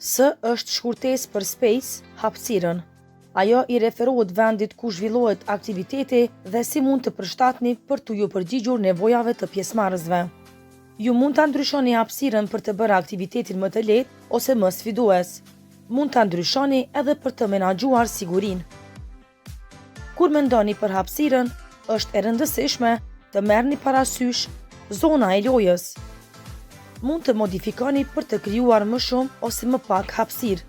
S është shkurtesë për space, hapësirën. Ajo i referohet vendit ku zhvillohet aktiviteti dhe si mund të përshtatni për t'u përgjigjur nevojave të pjesëmarrësve. Ju mund ta ndryshoni hapësirën për të bërë aktivitetin më të lehtë ose më sfidues. Mund ta ndryshoni edhe për të menaxhuar sigurinë. Kur mendoni për hapësirën, është e rëndësishme të merrni parasysh zona e lojës. Mund të modifikoni për të krijuar më shumë ose më pak hapësirë,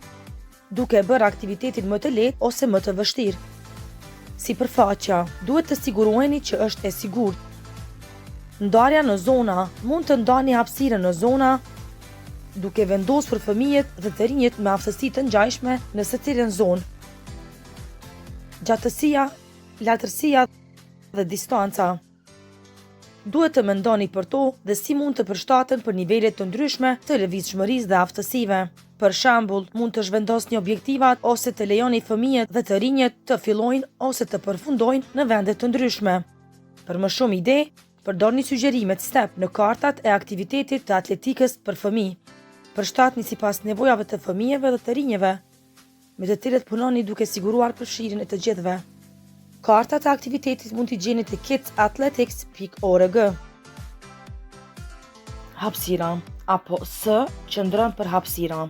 duke bërë aktivitetin më të lehtë ose më të vështirë. Sipërfaqja, duhet të siguroheni që është e sigurt. Ndarja në zona, mund të ndani hapësirën në zona duke vendosur fëmijët dhe të rinjt me aftësi të ngjashme në secilën zonë. Gjatësia, lartësia dhe distanca. Duhet të mendoni për to dhe si mund të përshtaten për nivele të ndryshme të lëvizshmërisë dhe aftësive. Për shembull, mund të zhvendosni objektivat ose të lejoni fëmijët dhe të rinjt të fillojnë ose të përfundojnë në vende të ndryshme. Për më shumë ide, përdorni sugjerimet STEP në kartat e aktivitetit të atletikës për fëmijë. Përshtatni sipas nevojave të fëmijëve dhe të rinjve, me të cilët punoni duke siguruar përfshirjen e të gjithëve. Kartat e aktivitetit mund t'i gjeni te kidsathletics.org. Hapësira, apo S qëndron për hapësira.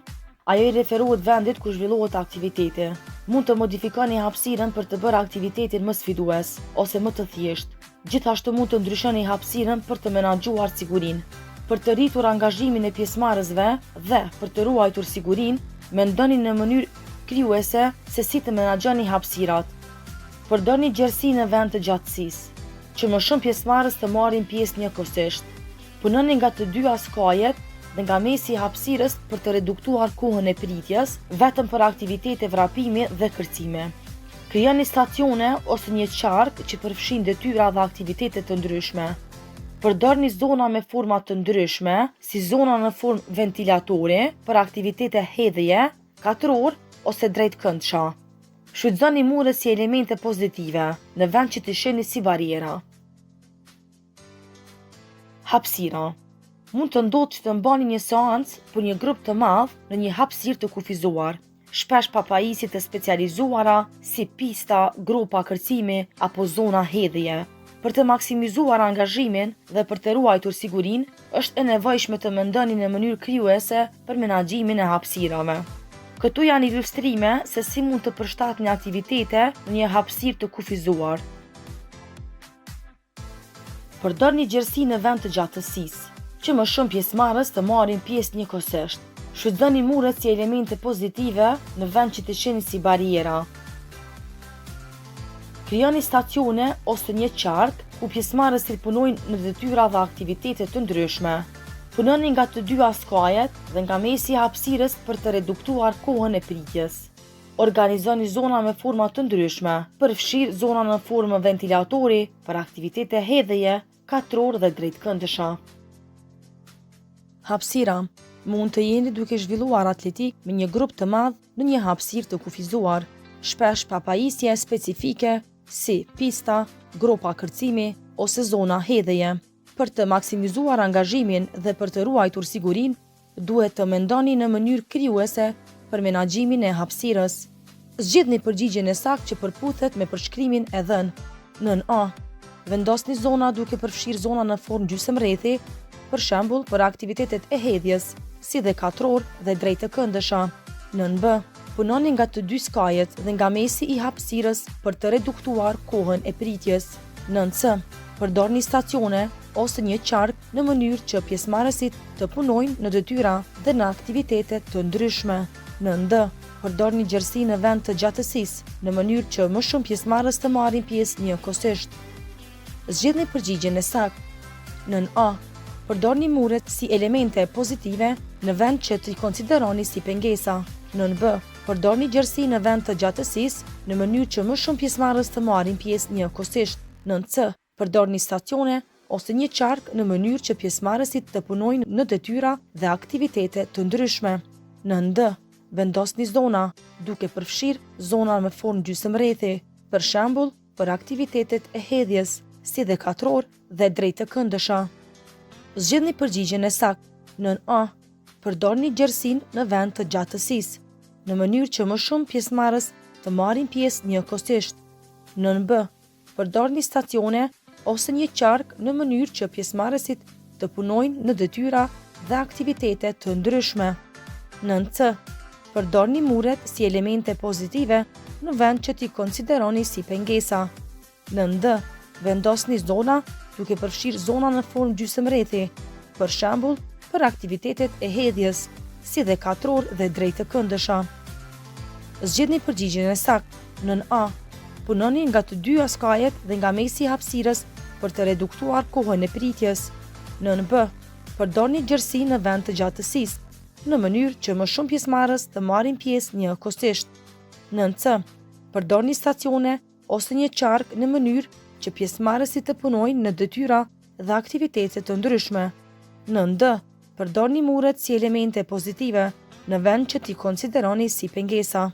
Ajo i referohet vendit ku zhvillohet aktiviteti. Mund të modifikoni hapësirën për të bërë aktivitetin më sfidues ose më të thjeshtë. Gjithashtu mund të ndryshoni hapësirën për të menaxhuar sigurinë. Për të rritur angazhimin e pjesëmarrësve dhe për të ruajtur sigurinë, mendoni në mënyrë krijuese se si të menaxhoni hapësirat. Përdorni gjerësi në vend të gjatësisë, që më shumë pjesëmarrës të marrin pjesë njëkohësisht. Punoni nga të dyja skajet dhe nga mesi i hapësirës për të reduktuar kohën e pritjes, vetëm për aktivitete vrapimi dhe kërcime. Krijoni stacione ose një qark që përfshin detyra dhe aktivitete të ndryshme. Përdorni zona me forma të ndryshme, si zona në formë ventilatori për aktivitete hedhje, katror ose drejtkëndshë. Shfrytëzoni muret si elemente pozitive, në vend që të shihni si bariera. Hapësira. Mund të ndodhë që të mbani një seancë për një grup të madh në një hapësirë të kufizuar. Shpesh papajisje të specializuara si pista, gropa kërcimi apo zona hedhje. Për të maksimizuar angazhimin dhe për të ruajtur sigurinë, është e nevojshme të mendoni në mënyrë krijuese për menaxhimin e hapësirave. Këtu janë ilustrime se si mund të përshtatni aktivitete në një hapësirë të kufizuar. Përdorni gjerësi në vend të gjatësisë, që më shumë pjesëmarrës të marrin pjesë njëkohësisht. Shfrytëzoni muret si elemente pozitive në vend që të shihni si bariera. Krijoni stacione ose një qark ku pjesëmarrësit punojnë në detyra dhe aktivitete të ndryshme. Punoni nga të dyja skajet dhe nga mesi i hapësirës për të reduktuar kohën e pritjes. Organizoni zona me forma të ndryshme, përfshir zona në formë ventilatori për aktivitete hedhje, katror dhe drejtkëndshë. Hapësira. Mund të jeni duke zhvilluar atletik me një grup të madh në një hapësirë të kufizuar. Shpesh papajisje specifike si pista, gropa kërcimi ose zona hedhje. Për të maksimizuar angazhimin dhe për të ruajtur sigurinë, duhet të mendoni në mënyrë krijuese për menaxhimin e hapësirës. Zgjidhni përgjigjen e saktë që përputhet me përshkrimin e dhënë. Nën A. Vendosni zona duke përfshirë zona në formë gjysmërrethi, për shembull për aktivitetet e hedhjes, si dhe katror dhe drejtkëndshë. Nën B. Punoni nga të dy skajet dhe nga mesi i hapësirës për të reduktuar kohën e pritjes. Nën C. Përdorni stacione ose një qark në mënyrë që pjesëmarrësit të punojnë në detyra dhe në aktivitete të ndryshme. Nën D. Përdorni gjerësi në vend të gjatësisë, në mënyrë që më shumë pjesëmarrës të marrin pjesë njëkohësisht. Zgjidhni përgjigjen e saktë. Nën A. Përdorni muret si elemente pozitive në vend që t'i konsideroni si pengesa. Nën B. Përdorni gjerësi në vend të gjatësisë, në mënyrë që më shumë pjesëmarrës të marrin pjesë njëkohësisht. Nën C. Përdorni stacione ose një qark në mënyrë që pjesëmarrësit të punojnë në detyra dhe aktivitete të ndryshme. Nën D. Vendosni zona, duke përfshirë zona me formë gjysmërrethi, për shembull për aktivitetet e hedhjes, si dhe katror dhe drejtkëndshë. Zgjidhni përgjigjen e saktë. Nën A. Përdorni gjerësinë në vend të gjatësisë, në mënyrë që më shumë pjesëmarrës të marrin pjesë njëkohësisht. 9B. Përdorni stacione ose një qark në mënyrë që pjesëmarrësit të punojnë në detyra dhe aktivitete të ndryshme. 9C. Përdorni muret si elemente pozitive në vend që t'i konsideroni si pengesa. 9D. Vendosni zona duke përfshirë zona në formë gjysmërethi, për shembull, për aktivitetet e hedhjes, si dhe katror dhe drejt të këndësha. Zgjedhni përgjigjen e saktë. 9A. Punoni nga të dy skajet dhe nga mesi i hapësirës për të reduktuar kohën e pritjes. 9B. Përdorni gjerësi në vend të gjatësisë, në mënyrë që më shumë pjesëmarrës të marrin pjesë njëkohësisht. 9C. Përdorni stacione ose një qark në mënyrë që pjesëmarrësit të punojnë në detyra dhe aktivitete të ndryshme. 9D. Përdorni muret si elemente pozitive në vend që t'i konsideroni si pengesa.